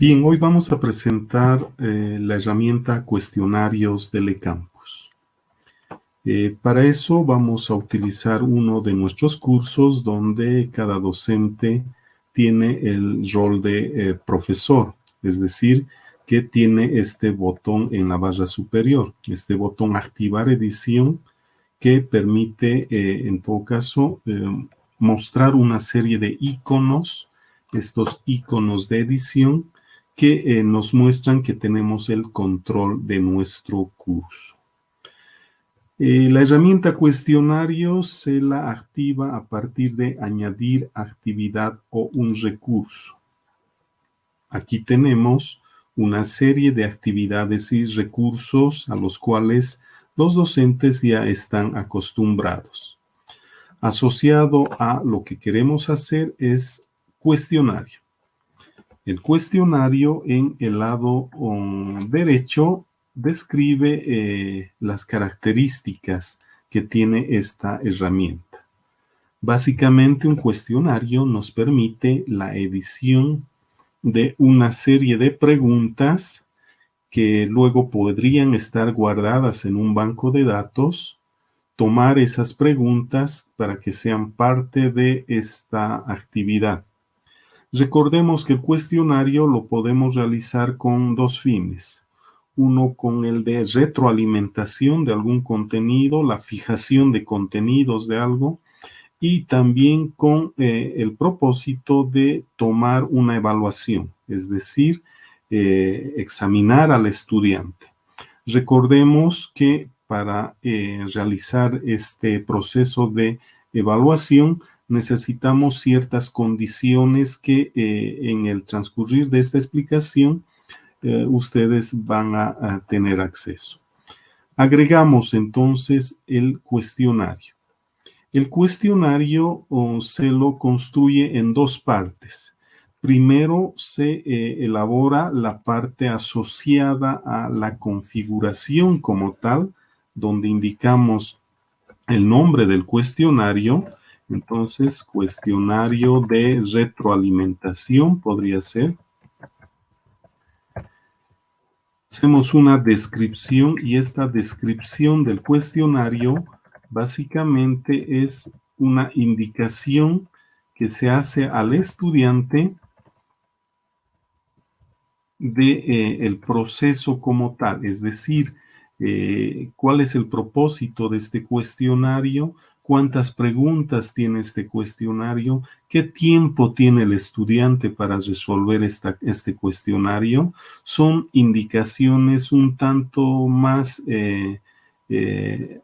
Bien, hoy vamos a presentar la herramienta Cuestionarios del eCampus. Para eso vamos a utilizar uno de nuestros cursos donde cada docente tiene el rol de profesor, es decir, que tiene este botón en la barra superior, este botón Activar edición, que permite, en todo caso, mostrar una serie de iconos, estos iconos de edición, que nos muestran que tenemos el control de nuestro curso. La herramienta cuestionario se la activa a partir de añadir actividad o un recurso. Aquí tenemos una serie de actividades y recursos a los cuales los docentes ya están acostumbrados. Asociado a lo que queremos hacer es cuestionario. El cuestionario en el lado derecho describe las características que tiene esta herramienta. Básicamente, un cuestionario nos permite la edición de una serie de preguntas que luego podrían estar guardadas en un banco de datos, tomar esas preguntas para que sean parte de esta actividad. Recordemos que el cuestionario lo podemos realizar con dos fines. Uno con el de retroalimentación de algún contenido, la fijación de contenidos de algo, y también con el propósito de tomar una evaluación, es decir, examinar al estudiante. Recordemos que para realizar este proceso de evaluación necesitamos ciertas condiciones que en el transcurrir de esta explicación ustedes van a tener acceso. Agregamos entonces el cuestionario. El cuestionario se lo construye en dos partes. Primero se elabora la parte asociada a la configuración como tal, donde indicamos el nombre del cuestionario. Entonces, cuestionario de retroalimentación podría ser. Hacemos una descripción y esta descripción del cuestionario básicamente es una indicación que se hace al estudiante de el proceso como tal, es decir, cuál es el propósito de este cuestionario, cuántas preguntas tiene este cuestionario, qué tiempo tiene el estudiante para resolver este cuestionario. Son indicaciones un tanto más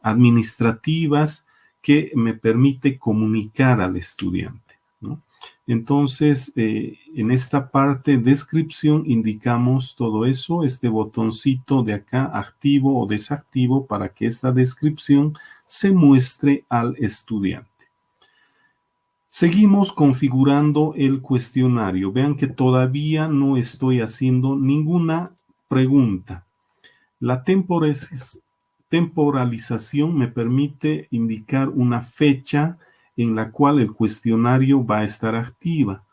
administrativas que me permite comunicar al estudiante, ¿no? Entonces, en esta parte descripción indicamos todo eso, este botoncito de acá, activo o desactivo, para que esta descripción se muestre al estudiante. Seguimos configurando el cuestionario. Vean que todavía no estoy haciendo ninguna pregunta. La temporalización me permite indicar una fecha en la cual el cuestionario va a estar activa.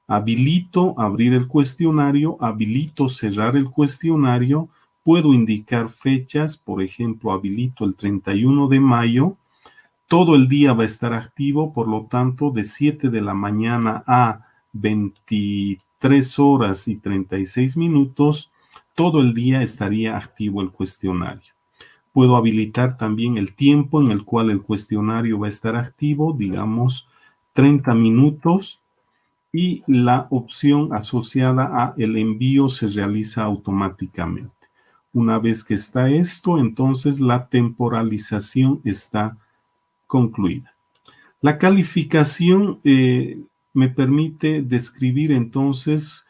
Habilito abrir el cuestionario, habilito cerrar el cuestionario, puedo indicar fechas, por ejemplo, habilito el 31 de mayo, todo el día va a estar activo, por lo tanto, de 7 de la mañana a 23 horas y 36 minutos, todo el día estaría activo el cuestionario. Puedo habilitar también el tiempo en el cual el cuestionario va a estar activo, digamos 30 minutos, y la opción asociada a el envío se realiza automáticamente. Una vez que está esto, entonces la temporalización está concluida. La calificación me permite describir entonces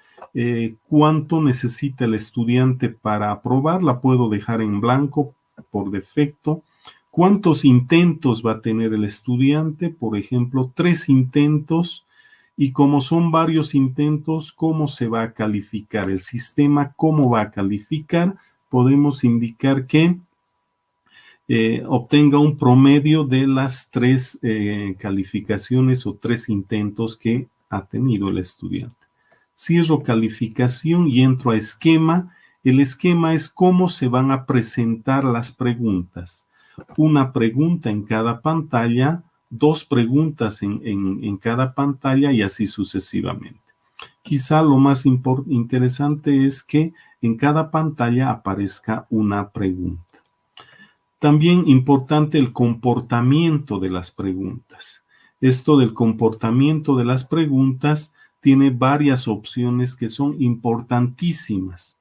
cuánto necesita el estudiante para aprobar. La puedo dejar en blanco por defecto. ¿Cuántos intentos va a tener el estudiante? Por ejemplo, 3 intentos. Y como son varios intentos, ¿cómo se va a calificar? El sistema, ¿cómo va a calificar? Podemos indicar que obtenga un promedio de las 3 calificaciones o 3 intentos que ha tenido el estudiante. Cierro calificación y entro a esquema. El esquema es cómo se van a presentar las preguntas. Una pregunta en cada pantalla, dos preguntas en cada pantalla y así sucesivamente. Quizá lo más interesante es que en cada pantalla aparezca una pregunta. También importante el comportamiento de las preguntas. Esto del comportamiento de las preguntas tiene varias opciones que son importantísimas.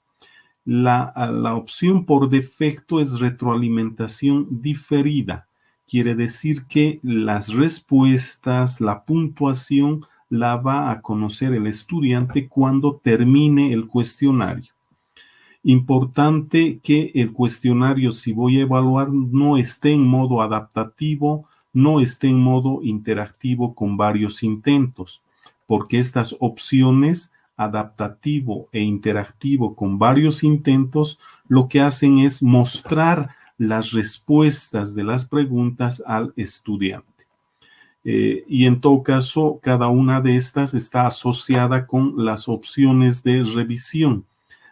La opción por defecto es retroalimentación diferida. Quiere decir que las respuestas, la puntuación, la va a conocer el estudiante cuando termine el cuestionario. Importante que el cuestionario, si voy a evaluar, no esté en modo adaptativo, no esté en modo interactivo con varios intentos, porque estas opciones, adaptativo e interactivo con varios intentos, lo que hacen es mostrar las respuestas de las preguntas al estudiante. Y en todo caso, cada una de estas está asociada con las opciones de revisión.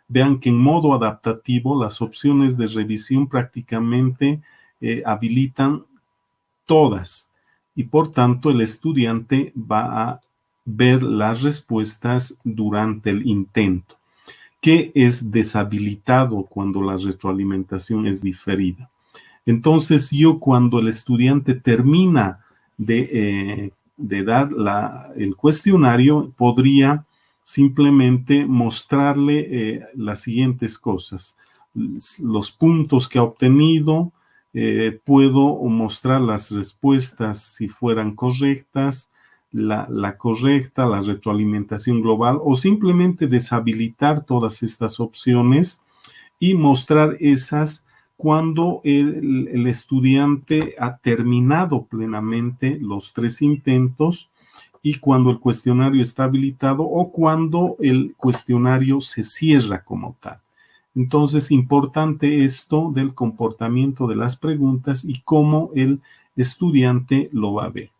Vean que en modo adaptativo las opciones de revisión prácticamente habilitan todas y por tanto el estudiante va a ver las respuestas durante el intento, que es deshabilitado cuando la retroalimentación es diferida. Entonces yo cuando el estudiante termina de dar el cuestionario, podría simplemente mostrarle las siguientes cosas. Los puntos que ha obtenido, puedo mostrar las respuestas si fueran correctas, la correcta, la retroalimentación global, o simplemente deshabilitar todas estas opciones y mostrar esas cuando el estudiante ha terminado plenamente los 3 intentos y cuando el cuestionario está habilitado o cuando el cuestionario se cierra como tal. Entonces, importante esto del comportamiento de las preguntas y cómo el estudiante lo va a ver.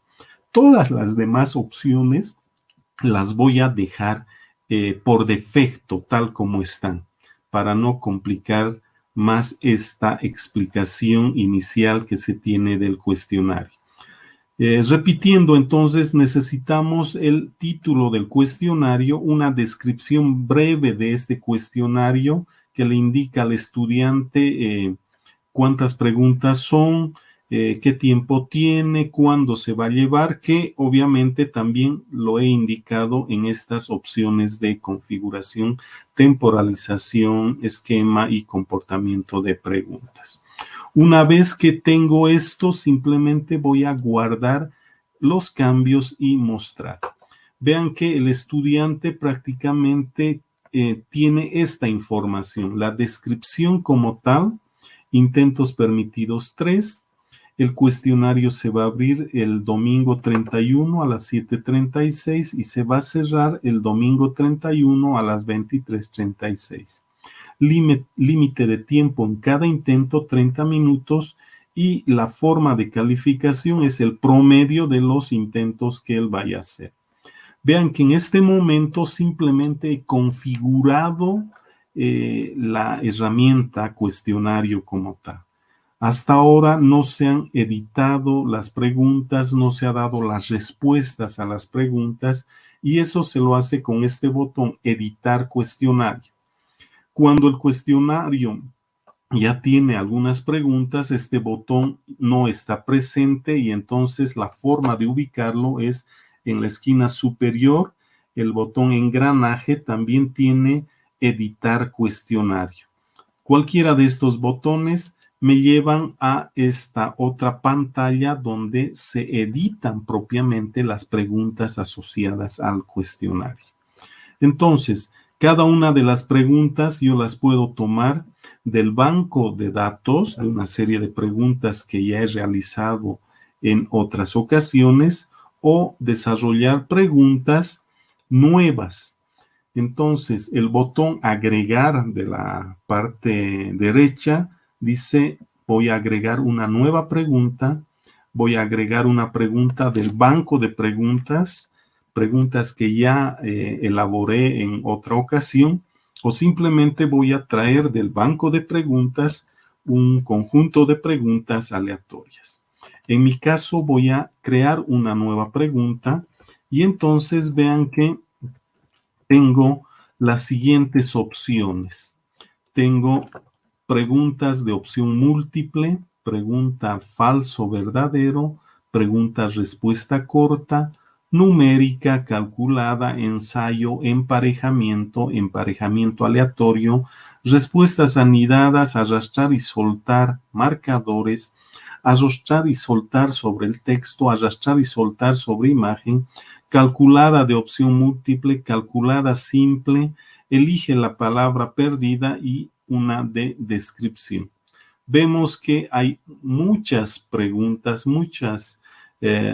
Todas las demás opciones las voy a dejar por defecto, tal como están, para no complicar más esta explicación inicial que se tiene del cuestionario. Repitiendo, entonces, necesitamos el título del cuestionario, una descripción breve de este cuestionario que le indica al estudiante cuántas preguntas son, qué tiempo tiene, cuándo se va a llevar, que obviamente también lo he indicado en estas opciones de configuración, temporalización, esquema y comportamiento de preguntas. Una vez que tengo esto, simplemente voy a guardar los cambios y mostrar. Vean que el estudiante prácticamente tiene esta información, la descripción como tal, intentos permitidos 3. El cuestionario se va a abrir el domingo 31 a las 7:36 y se va a cerrar el domingo 31 a las 23:36. Límite de tiempo en cada intento 30 minutos y la forma de calificación es el promedio de los intentos que él vaya a hacer. Vean que en este momento simplemente he configurado la herramienta cuestionario como tal. Hasta ahora no se han editado las preguntas, no se ha dado las respuestas a las preguntas y eso se lo hace con este botón editar cuestionario. Cuando el cuestionario ya tiene algunas preguntas, este botón no está presente y entonces la forma de ubicarlo es en la esquina superior. El botón engranaje también tiene editar cuestionario. Cualquiera de estos botones me llevan a esta otra pantalla donde se editan propiamente las preguntas asociadas al cuestionario. Entonces, cada una de las preguntas yo las puedo tomar del banco de datos, de una serie de preguntas que ya he realizado en otras ocasiones, o desarrollar preguntas nuevas. Entonces, el botón agregar de la parte derecha dice, voy a agregar una nueva pregunta, voy a agregar una pregunta del banco de preguntas, preguntas que ya elaboré en otra ocasión, o simplemente voy a traer del banco de preguntas un conjunto de preguntas aleatorias. En mi caso voy a crear una nueva pregunta y entonces vean que tengo las siguientes opciones. Tengo preguntas de opción múltiple, pregunta falso verdadero, pregunta respuesta corta, numérica, calculada, ensayo, emparejamiento, emparejamiento aleatorio, respuestas anidadas, arrastrar y soltar marcadores, arrastrar y soltar sobre el texto, arrastrar y soltar sobre imagen, calculada de opción múltiple, calculada simple, elige la palabra perdida y una de descripción. Vemos que hay muchas preguntas, muchas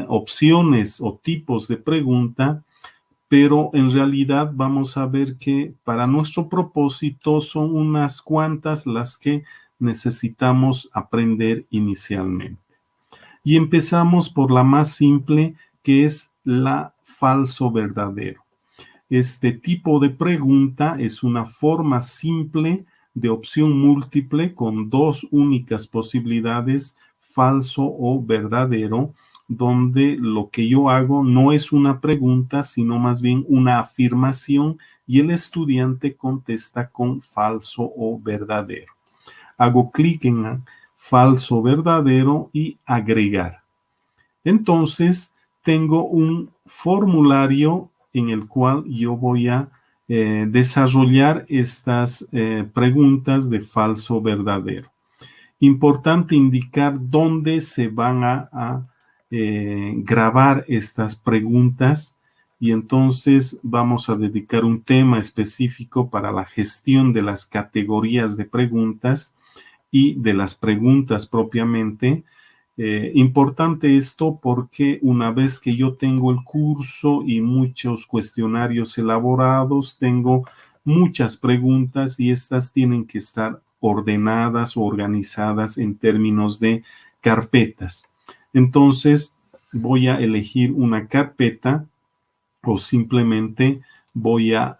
opciones o tipos de pregunta, pero en realidad vamos a ver que para nuestro propósito son unas cuantas las que necesitamos aprender inicialmente. Y empezamos por la más simple, que es la falso verdadero. Este tipo de pregunta es una forma simple de opción múltiple con dos únicas posibilidades, falso o verdadero, donde lo que yo hago no es una pregunta, sino más bien una afirmación y el estudiante contesta con falso o verdadero. Hago clic en falso verdadero y agregar. Entonces, tengo un formulario en el cual yo voy a desarrollar estas preguntas de falso verdadero. Importante indicar dónde se van a grabar estas preguntas y entonces vamos a dedicar un tema específico para la gestión de las categorías de preguntas y de las preguntas propiamente. Importante esto porque una vez que yo tengo el curso y muchos cuestionarios elaborados, tengo muchas preguntas y estas tienen que estar ordenadas o organizadas en términos de carpetas. Entonces voy a elegir una carpeta o simplemente voy a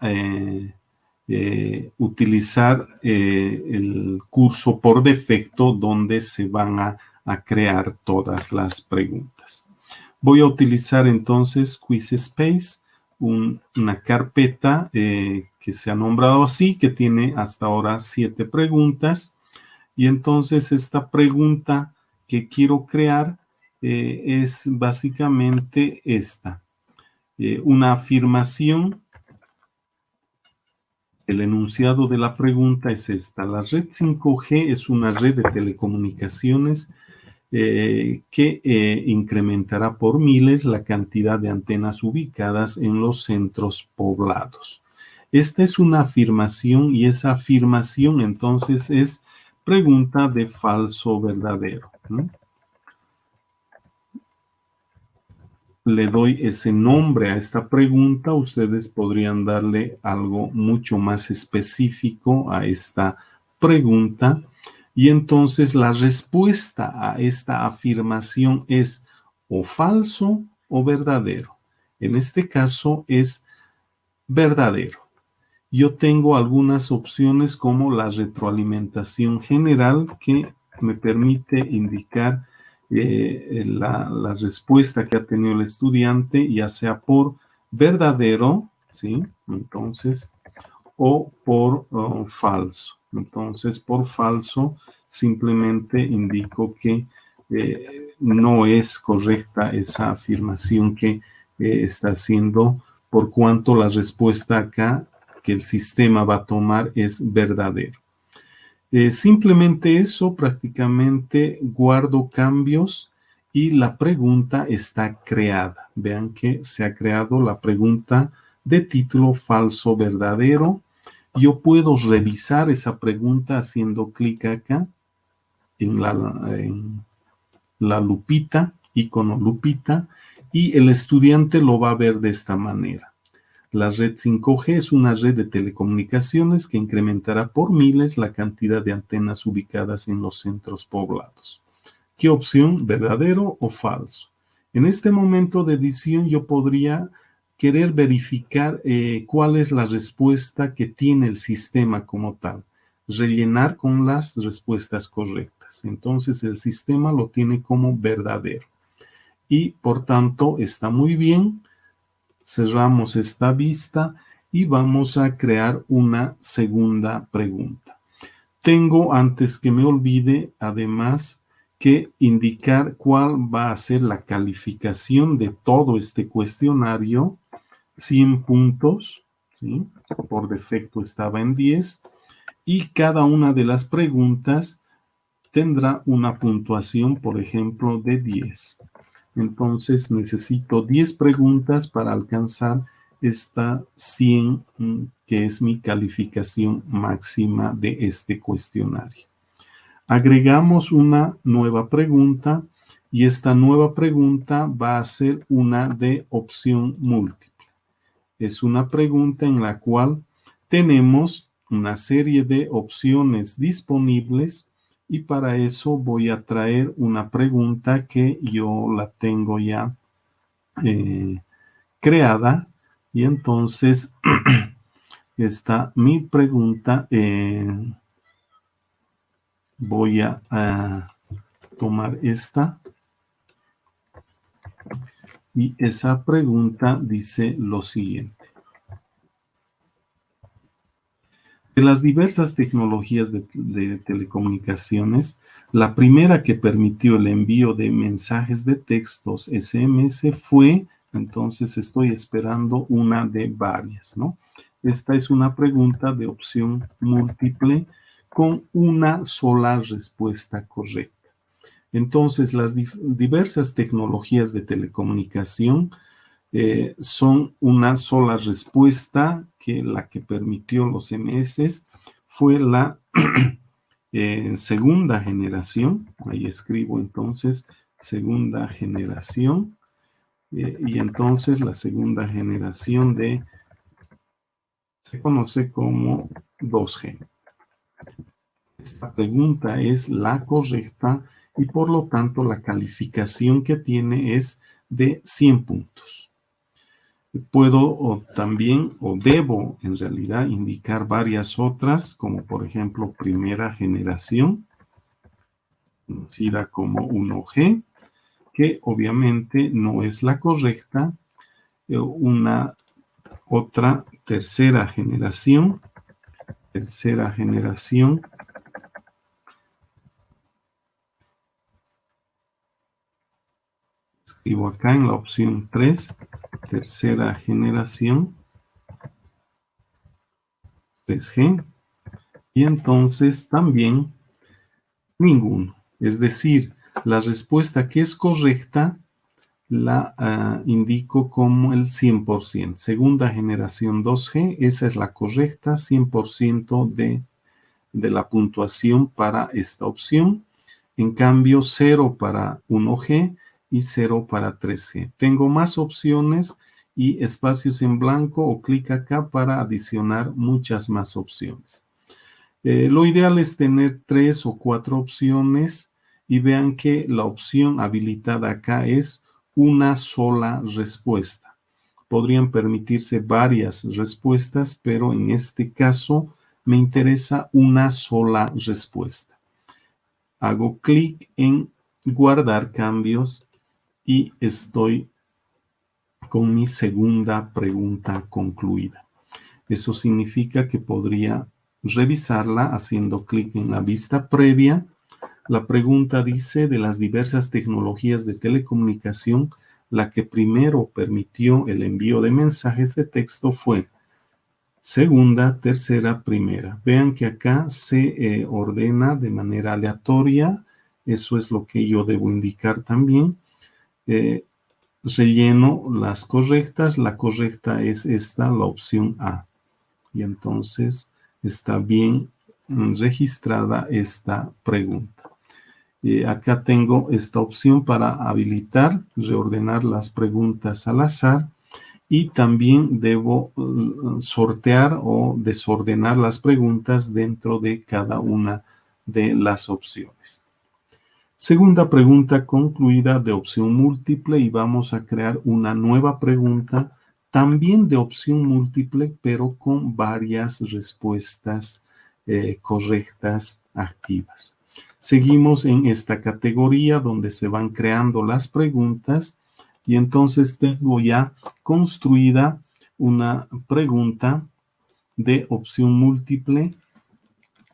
utilizar el curso por defecto donde se van a crear todas las preguntas. Voy a utilizar entonces QuizSpace, una carpeta que se ha nombrado así, que tiene hasta ahora 7 preguntas. Y entonces esta pregunta que quiero crear es básicamente esta. Una afirmación. El enunciado de la pregunta es esta. La red 5G es una red de telecomunicaciones que incrementará por miles la cantidad de antenas ubicadas en los centros poblados. Esta es una afirmación y esa afirmación entonces es pregunta de falso verdadero, ¿no? Le doy ese nombre a esta pregunta, ustedes podrían darle algo mucho más específico a esta pregunta y entonces la respuesta a esta afirmación es o falso o verdadero. En este caso es verdadero. Yo tengo algunas opciones como la retroalimentación general que me permite indicar la respuesta que ha tenido el estudiante, ya sea por verdadero, ¿sí? Entonces, o por falso. Entonces, por falso, simplemente indico que no es correcta esa afirmación que está haciendo, por cuanto la respuesta acá que el sistema va a tomar es verdadero. Simplemente eso, prácticamente guardo cambios y la pregunta está creada. Vean que se ha creado la pregunta de título falso verdadero. Yo puedo revisar esa pregunta haciendo clic acá en la lupita, icono lupita, y el estudiante lo va a ver de esta manera. La red 5G es una red de telecomunicaciones que incrementará por miles la cantidad de antenas ubicadas en los centros poblados. ¿Qué opción? ¿Verdadero o falso? En este momento de edición yo podría querer verificar cuál es la respuesta que tiene el sistema como tal. Rellenar con las respuestas correctas. Entonces el sistema lo tiene como verdadero. Y por tanto está muy bien. Cerramos esta vista y vamos a crear una segunda pregunta. Tengo, antes que me olvide, además, que indicar cuál va a ser la calificación de todo este cuestionario. 100 puntos, ¿sí? Por defecto estaba en 10, y cada una de las preguntas tendrá una puntuación, por ejemplo, de 10. Entonces necesito 10 preguntas para alcanzar esta 100, que es mi calificación máxima de este cuestionario. Agregamos una nueva pregunta y esta nueva pregunta va a ser una de opción múltiple. Es una pregunta en la cual tenemos una serie de opciones disponibles y para eso voy a traer una pregunta que yo la tengo ya creada, y entonces está mi pregunta. Voy a tomar esta, y esa pregunta dice lo siguiente. De las diversas tecnologías de telecomunicaciones, la primera que permitió el envío de mensajes de textos SMS fue, entonces estoy esperando una de varias, ¿no? Esta es una pregunta de opción múltiple con una sola respuesta correcta. Entonces, las diversas tecnologías de telecomunicación son una sola respuesta, que la que permitió los MS fue la segunda generación. Ahí escribo entonces segunda generación, y entonces la segunda generación se conoce como 2G. Esta pregunta es la correcta y por lo tanto la calificación que tiene es de 100 puntos. Puedo también, o debo en realidad, indicar varias otras, como por ejemplo primera generación, conocida como 1G, que obviamente no es la correcta. Una otra tercera generación, escribo acá en la opción 3, tercera generación, 3G, y entonces también ninguno. Es decir, la respuesta que es correcta la indico como el 100%. Segunda generación 2G, esa es la correcta, 100% de la puntuación para esta opción. En cambio, 0 para 1G y 0 para 3G. Tengo más opciones y espacios en blanco o clic acá para adicionar muchas más opciones. Lo ideal es tener 3 o 4 opciones, y vean que la opción habilitada acá es una sola respuesta. Podrían permitirse varias respuestas, pero en este caso me interesa una sola respuesta. Hago clic en guardar cambios y estoy con mi segunda pregunta concluida. Eso significa que podría revisarla haciendo clic en la vista previa. La pregunta dice: de las diversas tecnologías de telecomunicación, la que primero permitió el envío de mensajes de texto fue segunda, tercera, primera. Vean que acá se ordena de manera aleatoria. Eso es lo que yo debo indicar también. Relleno las correctas. La correcta es esta, la opción A. Y entonces está bien registrada esta pregunta. Acá tengo esta opción para habilitar, reordenar las preguntas al azar, y también debo sortear o desordenar las preguntas dentro de cada una de las opciones. Segunda pregunta concluida de opción múltiple, y vamos a crear una nueva pregunta también de opción múltiple, pero con varias respuestas correctas activas. Seguimos en esta categoría donde se van creando las preguntas y entonces tengo ya construida una pregunta de opción múltiple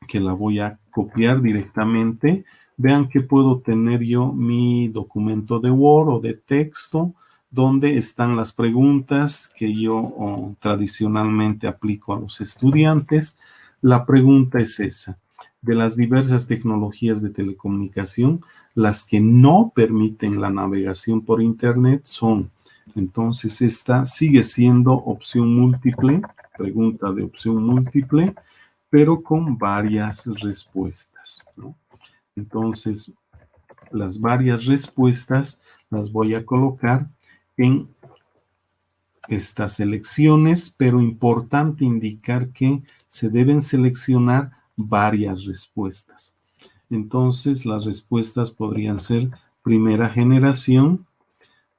que la voy a copiar directamente. Vean que puedo tener yo mi documento de Word o de texto donde están las preguntas que yo tradicionalmente aplico a los estudiantes. La pregunta es esa: de las diversas tecnologías de telecomunicación, las que no permiten la navegación por Internet son. Entonces, esta sigue siendo opción múltiple, pregunta de opción múltiple, pero con varias respuestas, ¿no? Entonces, las varias respuestas las voy a colocar en estas selecciones, pero importante indicar que se deben seleccionar varias respuestas. Entonces, las respuestas podrían ser primera generación,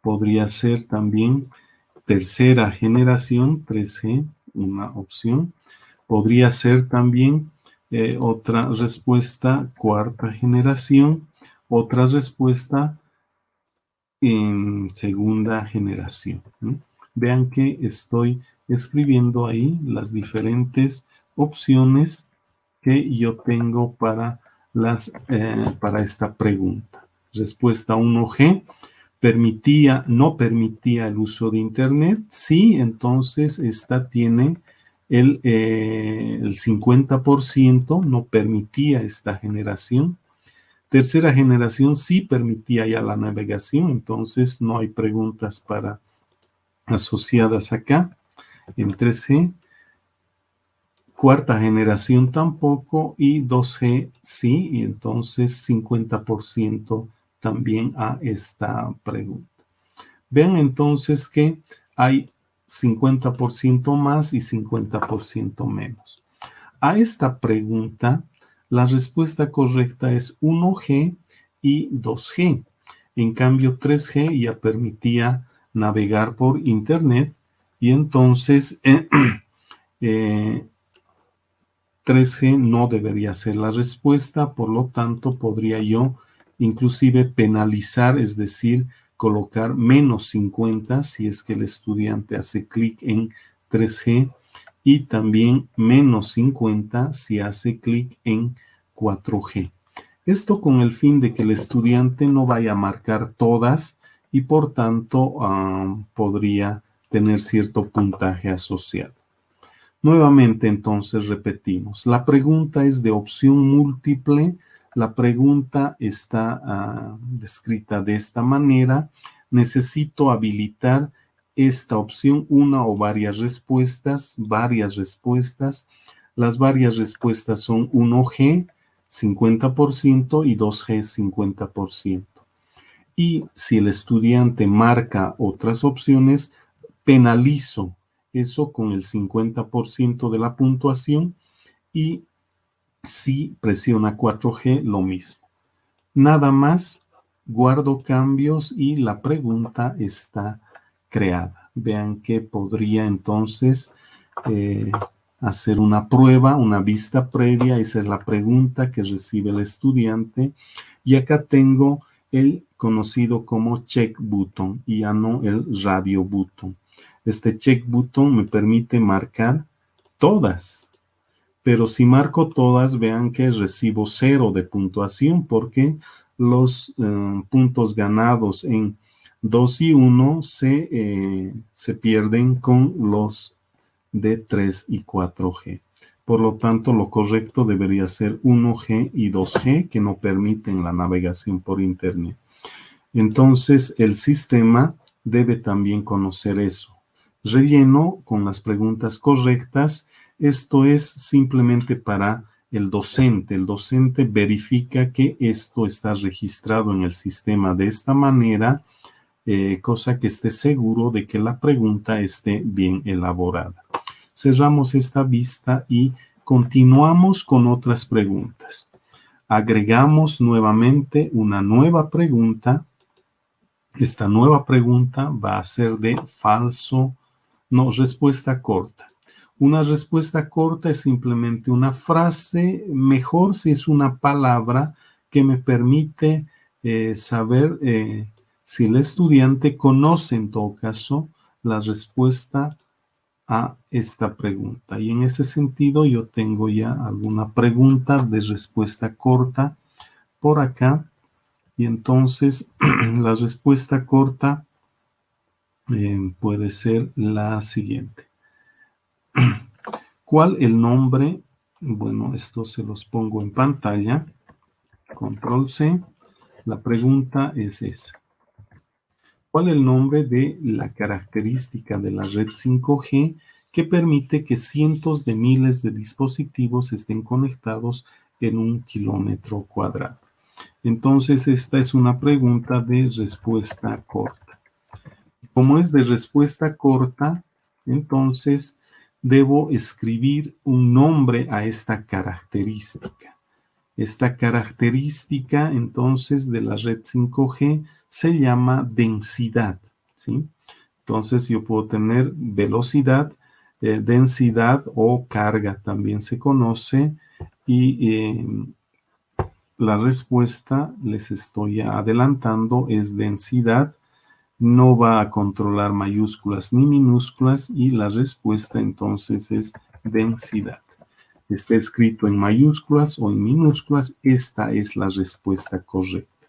podría ser también tercera generación, 3G, una opción. Podría ser también otra respuesta, cuarta generación, otra respuesta en segunda generación, ¿no? Vean que estoy escribiendo ahí las diferentes opciones que yo tengo para esta pregunta. Respuesta 1G, no permitía el uso de Internet. Sí, entonces esta tiene el 50%, no permitía esta generación. Tercera generación sí permitía ya la navegación, entonces no hay preguntas asociadas acá. En 3G, cuarta generación tampoco, y 2G sí, y entonces 50% también a esta pregunta. Vean entonces que hay 50% más y 50% menos. A esta pregunta, la respuesta correcta es 1G y 2G. En cambio, 3G ya permitía navegar por Internet y entonces 3G no debería ser la respuesta, por lo tanto podría yo inclusive penalizar, es decir, colocar menos 50 si es que el estudiante hace clic en 3G y también menos 50 si hace clic en 4G. Esto con el fin de que el estudiante no vaya a marcar todas y por tanto podría tener cierto puntaje asociado. Nuevamente, entonces, repetimos. La pregunta es de opción múltiple. La pregunta está descrita de esta manera. Necesito habilitar esta opción, una o varias respuestas, varias respuestas. Las varias respuestas son 1G, 50% y 2G, 50%. Y si el estudiante marca otras opciones, penalizo eso con el 50% de la puntuación, y si presiona 4G, lo mismo. Nada más, guardo cambios y la pregunta está creada. Vean que podría entonces hacer una prueba, una vista previa. Esa es la pregunta que recibe el estudiante. Y acá tengo el conocido como check button y ya no el radio button. Este check button me permite marcar todas, pero si marco todas, vean que recibo 0 de puntuación porque los puntos ganados en 2 y 1 se pierden con los de 3 y 4G. Por lo tanto, lo correcto debería ser 1G y 2G, que no permiten la navegación por Internet. Entonces, el sistema debe también conocer eso. Relleno con las preguntas correctas. Esto es simplemente para el docente. El docente verifica que esto está registrado en el sistema de esta manera, cosa que esté seguro de que la pregunta esté bien elaborada. Cerramos esta vista y continuamos con otras preguntas. Agregamos nuevamente una nueva pregunta. Esta nueva pregunta va a ser de falso No, respuesta corta. Una respuesta corta es simplemente una frase, mejor si es una palabra que me permite saber si el estudiante conoce en todo caso la respuesta a esta pregunta. Y en ese sentido yo tengo ya alguna pregunta de respuesta corta por acá. Y entonces la respuesta corta puede ser la siguiente. ¿Cuál el nombre? Bueno, esto se los pongo en pantalla. Control C. La pregunta es esa. ¿Cuál el nombre de la característica de la red 5G que permite que cientos de miles de dispositivos estén conectados en 1 km²? Entonces, esta es una pregunta de respuesta corta. Como es de respuesta corta, entonces debo escribir un nombre a esta característica. Esta característica, entonces, de la red 5G se llama densidad, ¿sí? Entonces, yo puedo tener velocidad, densidad o carga, también se conoce, y la respuesta, les estoy adelantando, es densidad. No va a controlar mayúsculas ni minúsculas y la respuesta entonces es densidad. Está escrito en mayúsculas o en minúsculas, esta es la respuesta correcta.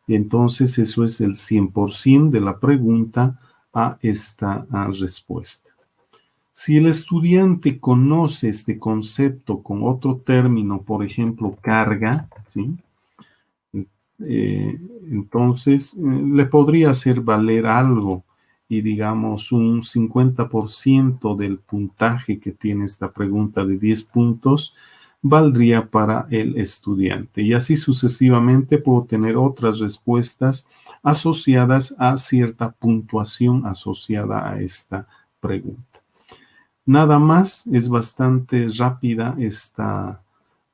Entonces eso es el 100% de la pregunta a esta respuesta. Si el estudiante conoce este concepto con otro término, por ejemplo, carga, ¿sí? Entonces le podría hacer valer algo y digamos un 50% del puntaje que tiene esta pregunta de 10 puntos valdría para el estudiante. Y así sucesivamente puedo tener otras respuestas asociadas a cierta puntuación asociada a esta pregunta. Nada más, es bastante rápida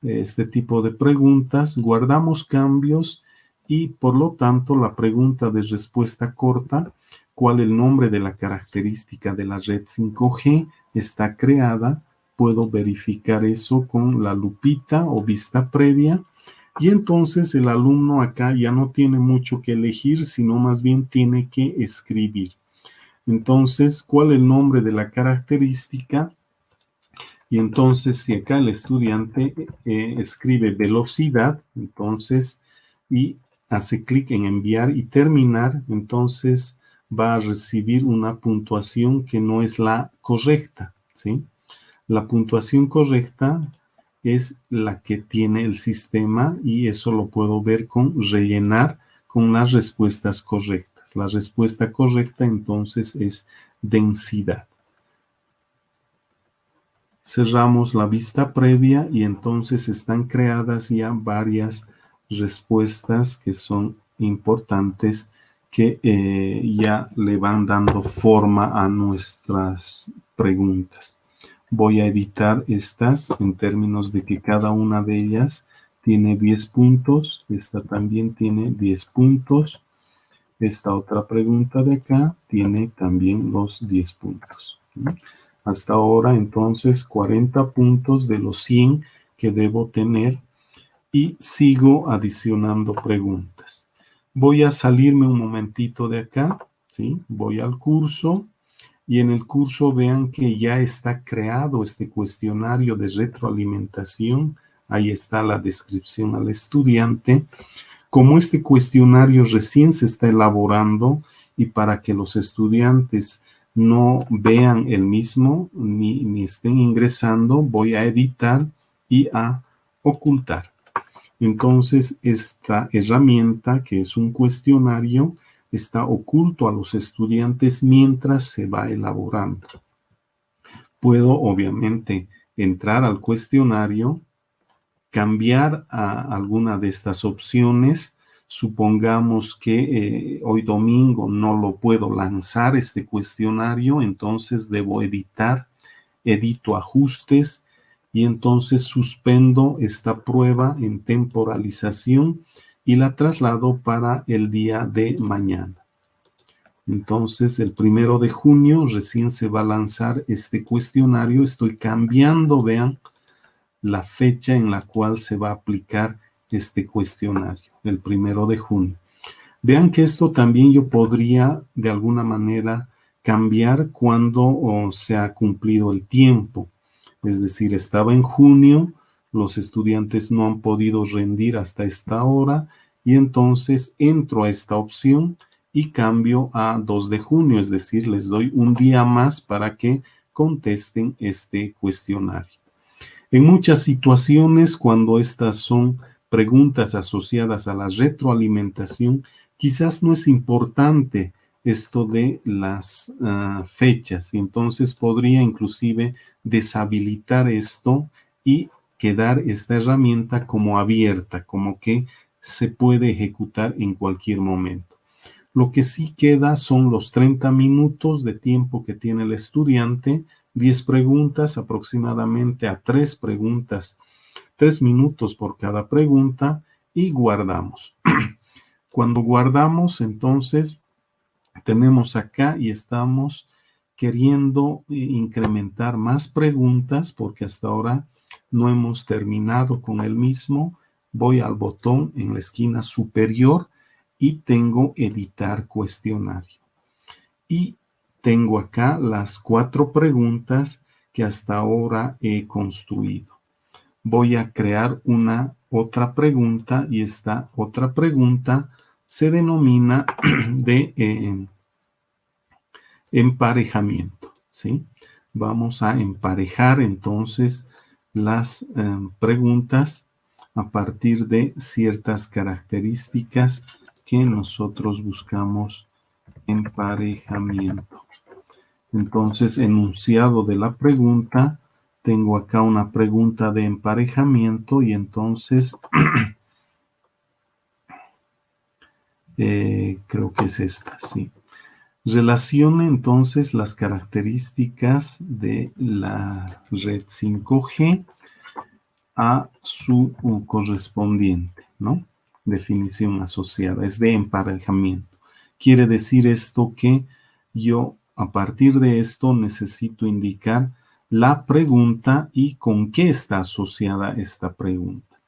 este tipo de preguntas. Guardamos cambios y por lo tanto la pregunta de respuesta corta, ¿cuál el nombre de la característica de la red 5G está creada? Puedo verificar eso con la lupita o vista previa y entonces el alumno acá ya no tiene mucho que elegir, sino más bien tiene que escribir. Entonces, ¿cuál es el nombre de la característica? Y entonces, si acá el estudiante escribe velocidad, entonces, y hace clic en enviar y terminar, entonces va a recibir una puntuación que no es la correcta, ¿sí? La puntuación correcta es la que tiene el sistema y eso lo puedo ver con rellenar con las respuestas correctas. La respuesta correcta entonces es densidad. Cerramos la vista previa y entonces están creadas ya varias respuestas que son importantes que ya le van dando forma a nuestras preguntas. Voy a editar estas en términos de que cada una de ellas tiene 10 puntos. Esta también tiene 10 puntos. Esta otra pregunta de acá tiene también los 10 puntos. Hasta ahora, entonces, 40 puntos de los 100 que debo tener y sigo adicionando preguntas. Voy a salirme un momentito de acá, ¿sí? Voy al curso y en el curso vean que ya está creado este cuestionario de retroalimentación. Ahí está la descripción al estudiante. Como este cuestionario recién se está elaborando y para que los estudiantes no vean el mismo ni estén ingresando, voy a editar y a ocultar. Entonces, esta herramienta, que es un cuestionario, está oculto a los estudiantes mientras se va elaborando. Puedo, obviamente, entrar al cuestionario, cambiar a alguna de estas opciones. Supongamos que hoy domingo no lo puedo lanzar este cuestionario, entonces debo editar, edito ajustes y entonces suspendo esta prueba en temporalización y la traslado para el día de mañana. Entonces, el 1 de junio recién se va a lanzar este cuestionario. Estoy cambiando, vean, la fecha en la cual se va a aplicar este cuestionario, el 1 de junio. Vean que esto también yo podría de alguna manera cambiar cuando se ha cumplido el tiempo. Es decir, estaba en junio, los estudiantes no han podido rendir hasta esta hora y entonces entro a esta opción y cambio a 2 de junio, es decir, les doy un día más para que contesten este cuestionario. En muchas situaciones, cuando estas son preguntas asociadas a la retroalimentación, quizás no es importante esto de las fechas, y entonces podría inclusive deshabilitar esto y quedar esta herramienta como abierta, como que se puede ejecutar en cualquier momento. Lo que sí queda son los 30 minutos de tiempo que tiene el estudiante, 10 preguntas, aproximadamente a 3 preguntas, 3 minutos por cada pregunta y guardamos. Cuando guardamos, entonces, tenemos acá y estamos queriendo incrementar más preguntas porque hasta ahora no hemos terminado con el mismo. Voy al botón en la esquina superior y tengo editar cuestionario. Y tengo acá las 4 preguntas que hasta ahora he construido. Voy a crear una otra pregunta y esta otra pregunta se denomina de emparejamiento, ¿sí? Vamos a emparejar entonces las preguntas a partir de ciertas características que nosotros buscamos emparejamiento. Entonces, enunciado de la pregunta, tengo acá una pregunta de emparejamiento y entonces creo que es esta, sí. Relacione entonces las características de la red 5G a su correspondiente, ¿no? Definición asociada, es de emparejamiento. Quiere decir esto que yo a partir de esto necesito indicar la pregunta y con qué está asociada esta pregunta.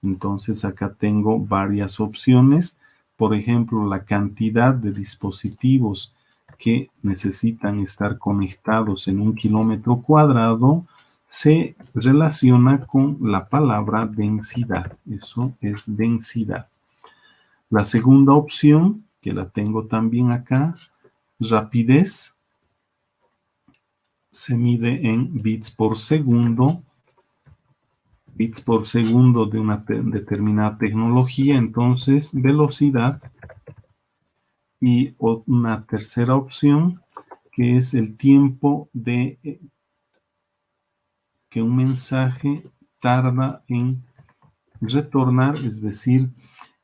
Entonces acá tengo varias opciones, por ejemplo, la cantidad de dispositivos que necesitan estar conectados en 1 kilómetro cuadrado se relaciona con la palabra densidad. Eso es densidad. La segunda opción, que la tengo también acá, rapidez, se mide en bits por segundo de una determinada tecnología, entonces velocidad, y una tercera opción que es el tiempo de que un mensaje tarda en retornar, es decir,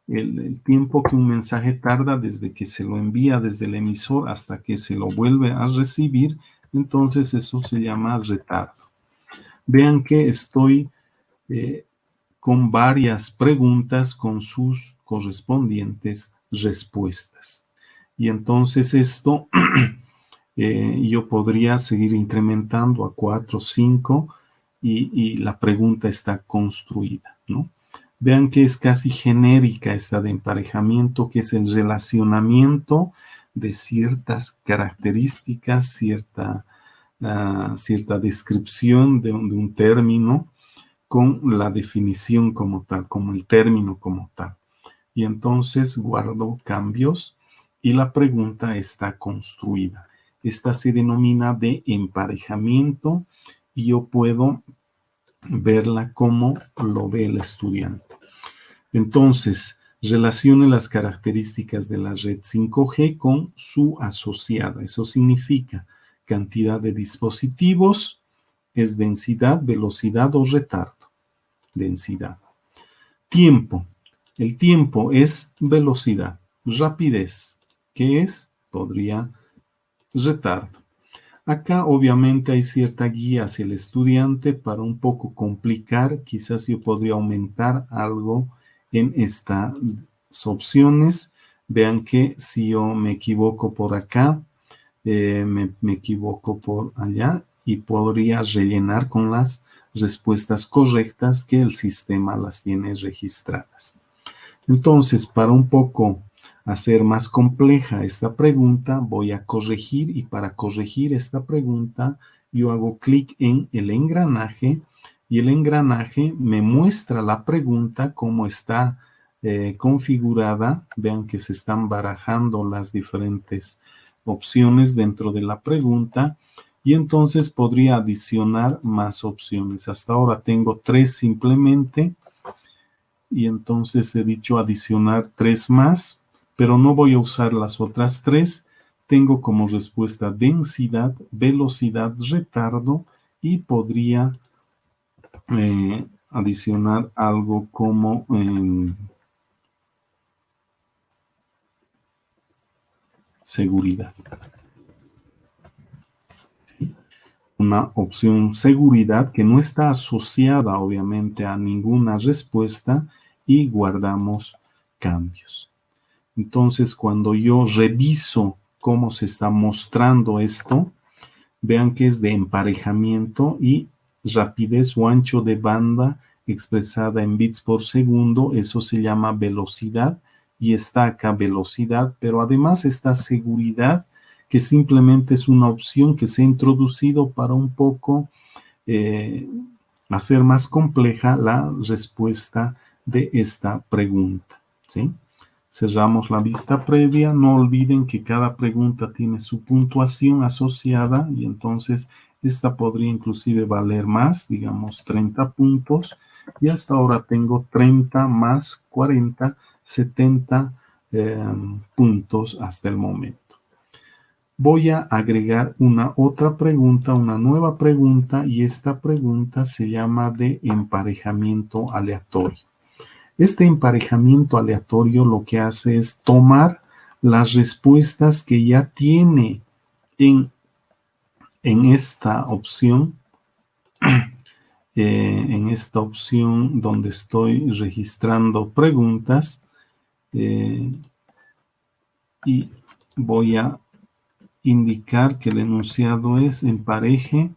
el tiempo que un mensaje tarda desde que se lo envía desde el emisor hasta que se lo vuelve a recibir, entonces eso se llama retardo. Vean que estoy con varias preguntas con sus correspondientes respuestas. Y entonces esto yo podría seguir incrementando a 4, 5 y la pregunta está construida, ¿no? Vean que es casi genérica esta de emparejamiento, que es el relacionamiento de ciertas características, cierta descripción de un término con la definición como tal, como el término como tal. Y entonces guardo cambios y la pregunta está construida. Esta se denomina de emparejamiento y yo puedo verla como lo ve el estudiante. Entonces, relacione las características de la red 5G con su asociada. Eso significa cantidad de dispositivos, es densidad, velocidad o retardo. Densidad. Tiempo. El tiempo es velocidad. Rapidez. ¿Qué es? Podría retardo. Acá obviamente hay cierta guía hacia el estudiante para un poco complicar. Quizás yo podría aumentar algo en estas opciones. Vean que si yo me equivoco por acá, me equivoco por allá y podría rellenar con las respuestas correctas que el sistema las tiene registradas. Entonces, para un poco hacer más compleja esta pregunta, voy a corregir y para corregir esta pregunta, yo hago clic en el engranaje y el engranaje me muestra la pregunta como está configurada. Vean que se están barajando las diferentes opciones dentro de la pregunta y entonces podría adicionar más opciones. Hasta ahora tengo 3 simplemente y entonces he dicho adicionar 3 más, pero no voy a usar las otras 3. Tengo como respuesta densidad, velocidad, retardo y podría adicionar algo como seguridad. Una opción seguridad que no está asociada obviamente a ninguna respuesta y guardamos cambios. Entonces, cuando yo reviso cómo se está mostrando esto, vean que es de emparejamiento y rapidez o ancho de banda expresada en bits por segundo, eso se llama velocidad y está acá velocidad, pero además está seguridad, que simplemente es una opción que se ha introducido para un poco hacer más compleja la respuesta de esta pregunta, ¿sí? Cerramos la vista previa. No olviden que cada pregunta tiene su puntuación asociada y entonces esta podría inclusive valer más, digamos 30 puntos. Y hasta ahora tengo 30 más 40, 70 puntos hasta el momento. Voy a agregar una otra pregunta, una nueva pregunta, y esta pregunta se llama de emparejamiento aleatorio. Este emparejamiento aleatorio lo que hace es tomar las respuestas que ya tiene en esta opción, donde estoy registrando preguntas, y voy a indicar que el enunciado es empareje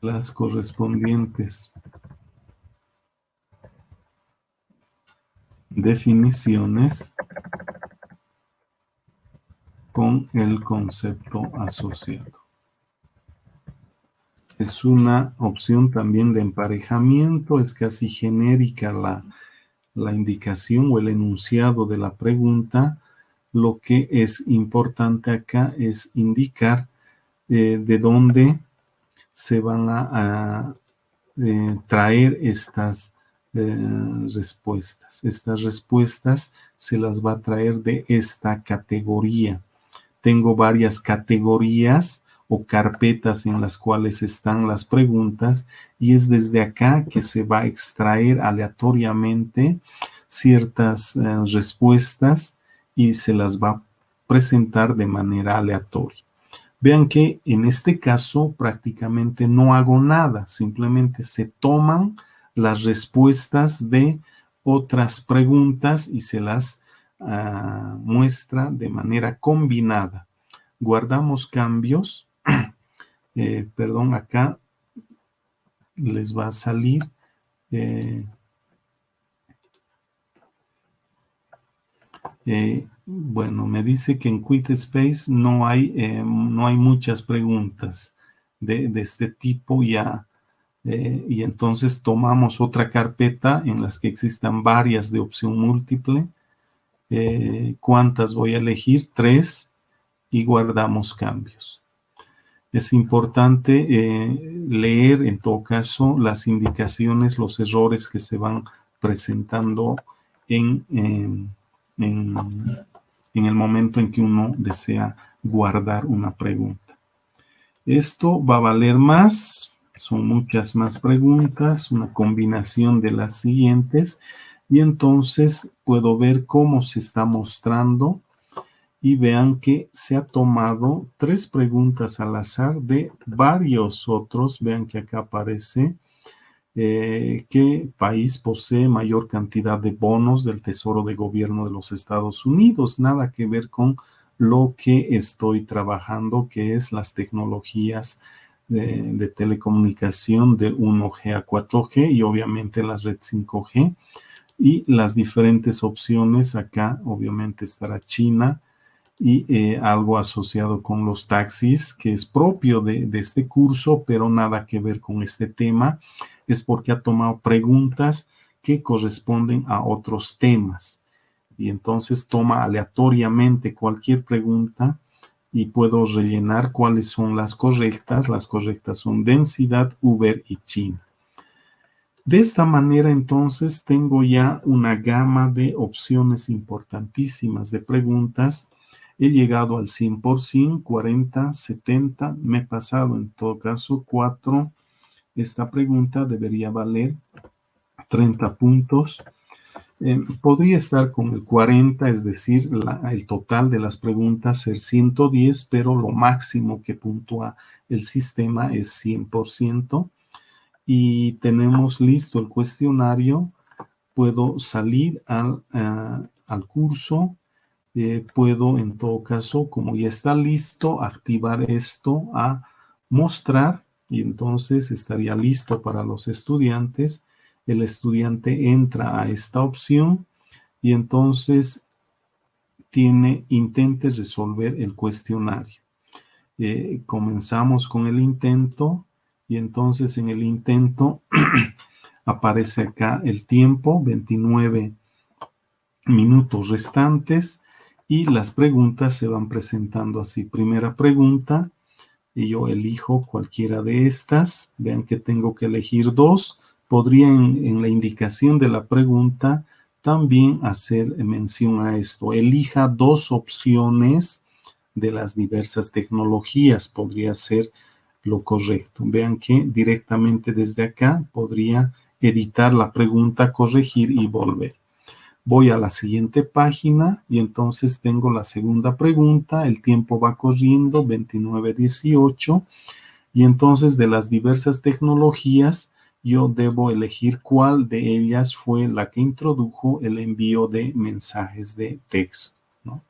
las correspondientes definiciones con el concepto asociado. Es una opción también de emparejamiento, es casi genérica la indicación o el enunciado de la pregunta. Lo que es importante acá es indicar de dónde se van a traer estas respuestas. Estas respuestas se las va a traer de esta categoría. Tengo varias categorías o carpetas en las cuales están las preguntas y es desde acá que se va a extraer aleatoriamente ciertas respuestas y se las va a presentar de manera aleatoria. Vean que en este caso prácticamente no hago nada, simplemente se toman las respuestas de otras preguntas y se las muestra de manera combinada. Guardamos cambios. Perdón, acá les va a salir bueno, me dice que en QuickSpace no hay muchas preguntas de este tipo ya, y entonces tomamos otra carpeta en las que existan varias de opción múltiple. ¿Cuántas voy a elegir? 3, y guardamos cambios. Es importante leer en todo caso las indicaciones, los errores que se van presentando en el momento en que uno desea guardar una pregunta. Esto va a valer más, son muchas más preguntas, una combinación de las siguientes, y entonces puedo ver cómo se está mostrando y vean que se ha tomado 3 preguntas al azar de varios otros. Vean que acá aparece ¿qué país posee mayor cantidad de bonos del Tesoro de Gobierno de los Estados Unidos? Nada que ver con lo que estoy trabajando, que es las tecnologías de telecomunicación de 1G a 4G y obviamente la red 5G y las diferentes opciones. Acá obviamente estará China y algo asociado con los taxis, que es propio de este curso, pero nada que ver con este tema. Es porque ha tomado preguntas que corresponden a otros temas. Y entonces toma aleatoriamente cualquier pregunta y puedo rellenar cuáles son las correctas. Las correctas son densidad, Uber y China. De esta manera, entonces, tengo ya una gama de opciones importantísimas de preguntas. He llegado al 100%, 40, 70, me he pasado en todo caso 4. Esta pregunta debería valer 30 puntos. Podría estar con el 40, es decir, el total de las preguntas ser 110, pero lo máximo que puntúa el sistema es 100%. Y tenemos listo el cuestionario. Puedo salir al curso. Puedo, en todo caso, como ya está listo, activar esto a mostrar y entonces estaría listo para los estudiantes. El estudiante entra a esta opción y entonces intente resolver el cuestionario. Comenzamos con el intento y entonces en el intento aparece acá el tiempo, 29 minutos restantes y las preguntas se van presentando así. Primera pregunta y yo elijo cualquiera de estas. Vean que tengo que elegir dos. Podría en la indicación de la pregunta también hacer mención a esto. Elija dos opciones de las diversas tecnologías. Podría ser lo correcto. Vean que directamente desde acá podría editar la pregunta, corregir y volver. Voy a la siguiente página y entonces tengo la segunda pregunta. El tiempo va corriendo, 29:18. Y entonces de las diversas tecnologías, yo debo elegir cuál de ellas fue la que introdujo el envío de mensajes de texto, ¿no?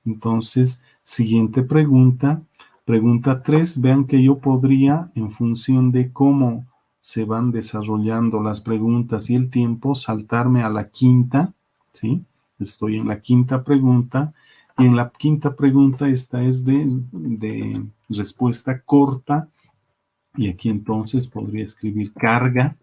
Entonces, siguiente pregunta. Pregunta 3. Vean que yo podría, en función de cómo se van desarrollando las preguntas y el tiempo, saltarme a la quinta, ¿sí? Estoy en la quinta pregunta. Y en la quinta pregunta, esta es de respuesta corta. Y aquí entonces podría escribir carga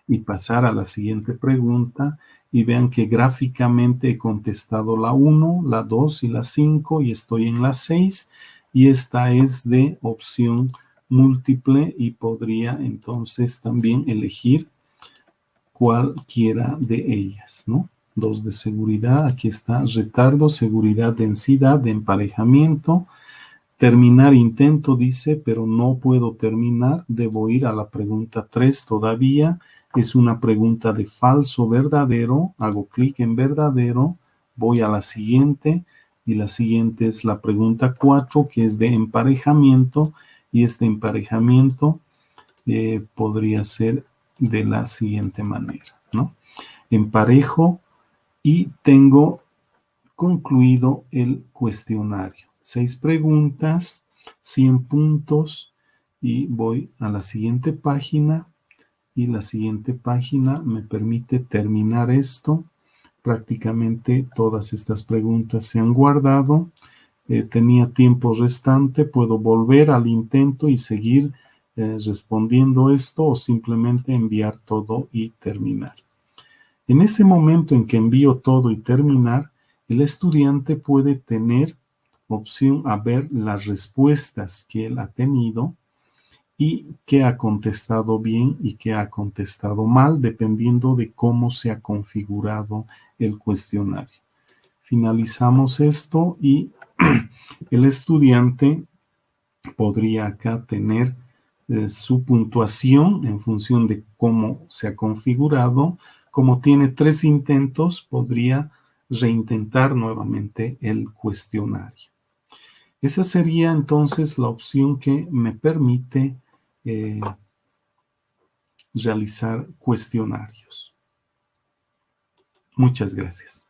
y pasar a la siguiente pregunta. Y vean que gráficamente he contestado la 1, la 2 y la 5 y estoy en la 6. Y esta es de opción múltiple y podría entonces también elegir cualquiera de ellas, ¿no? 2 de seguridad, aquí está retardo, seguridad, densidad, de emparejamiento. Terminar intento, dice, pero no puedo terminar. Debo ir a la pregunta 3 todavía. Es una pregunta de falso verdadero. Hago clic en verdadero. Voy a la siguiente. Y la siguiente es la pregunta 4, que es de emparejamiento. Y este emparejamiento podría ser de la siguiente manera, ¿no? Emparejo y tengo concluido el cuestionario. 6 preguntas, 100 puntos y voy a la siguiente página y la siguiente página me permite terminar esto. Prácticamente todas estas preguntas se han guardado. Tenía tiempo restante, puedo volver al intento y seguir respondiendo esto o simplemente enviar todo y terminar. En ese momento en que envío todo y terminar, el estudiante puede tener opción a ver las respuestas que él ha tenido y qué ha contestado bien y qué ha contestado mal, dependiendo de cómo se ha configurado el cuestionario. Finalizamos esto y el estudiante podría acá tener su puntuación en función de cómo se ha configurado. Como tiene 3 intentos, podría reintentar nuevamente el cuestionario. Esa sería entonces la opción que me permite realizar cuestionarios. Muchas gracias.